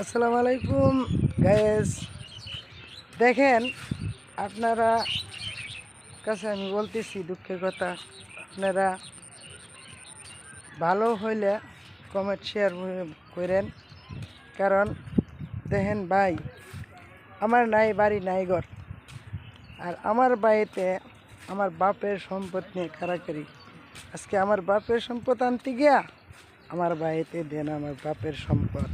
আসসালামু আলাইকুম গায়েস। দেখেন, আপনারা কাছে আমি বলতেছি দুঃখের কথা, আপনারা ভালো হইলে কমেন্ট শেয়ার করেন। কারণ দেখেন ভাই, আমার নাই বাড়ি নাই ঘর, আর আমার বাড়িতে আমার বাপের সম্পদ নিয়ে কারাকারি। আজকে আমার বাপের সম্পদ আনতে গিয়া আমার বাড়িতে দেন আমার বাপের সম্পদ।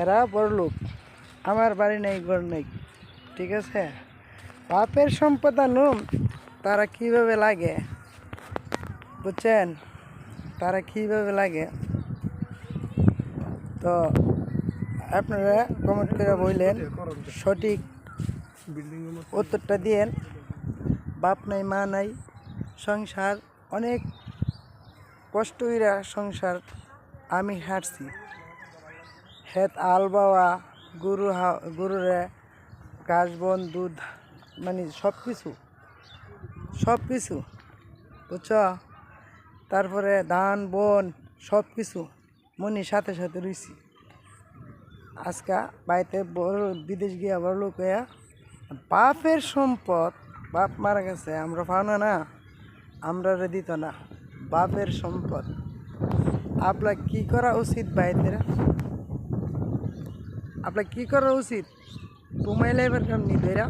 এরা বড়লোক, আমার বাড়ি নেই ঘর নেই, ঠিক আছে? বাপের সম্পদ আনুম, তারা কীভাবে লাগে বুঝছেন? তারা কীভাবে লাগে তো আপনারা কমেন্ট করে বললেন, সঠিক উত্তরটা দিয়েন। বাপ নাই মা নাই, সংসার অনেক কষ্ট হইরা সংসার আমি হাঁটছি। হেত আল বাওয়া গরুরে ঘাস বন দুধ মানে সব কিছু বুঝছ। তারপরে ধান বন সব কিছু মনির সাথে সাথে রইছি। আজকা বাড়িতে বড় বিদেশ গিয়া বড় লোক হইয়া বাপের সম্পদ, বাপ মারা গেছে, আমরা পাওনা না, আমরা দিত না বাপের সম্পদ। আপনার কি করা উচিত বাইতেরা? আপনার কি করা উচিত? ঘুমাইলে এবার কেমনি বেরা।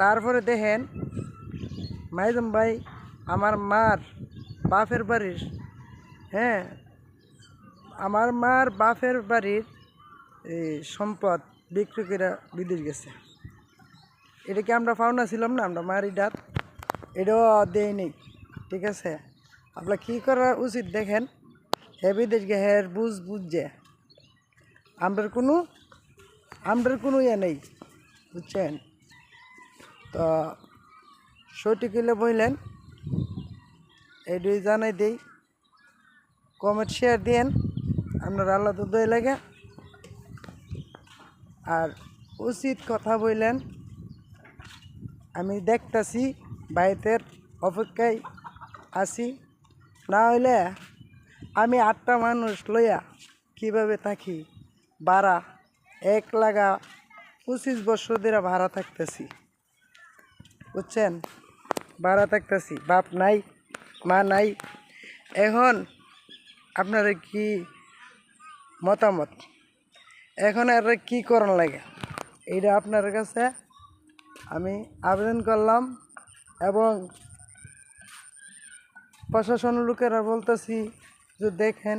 তারপরে দেখেন মাইজম ভাই, আমার মার বাপের বাড়ির, হ্যাঁ, আমার মার বাপের বাড়ির এই সম্পদ বিক্রি করে বিদেশ গেছে। এটা কি আমরা পাওনা ছিলাম না? আমরা মারি ডাত এটাও দেয় নেই, ঠিক আছে? আপনার কী করা উচিত দেখেন, হে বিদেশ গে হের বুঝছে আমরার কোনো ইয়ে নেই, বুঝছেন? তো সঠিক হইলে বললেন, এইটাই জানাই দেই। কমেন্ট শেয়ার দিয়েন, আপনার আল্লাহ তো দই লাগে। আর উচিত কথা বললেন, আমি দেখতাছি বাইতের অপেক্ষায় আছি। না হইলে আমি 8টা মানুষ লইয়া কীভাবে থাকি, ভাড়া 1 লাগা 25 বছর ধরে ভাড়া থাকতেছি, বুঝছেন? ভাড়া থাকতেছি, বাপ নাই মা নাই। এখন আপনার কি মতামত? এখন আর কি করার লাগে এইটা আপনার কাছে আমি আবেদন করলাম। এবং প্রশাসন লোকেরা বলতেছি যে দেখেন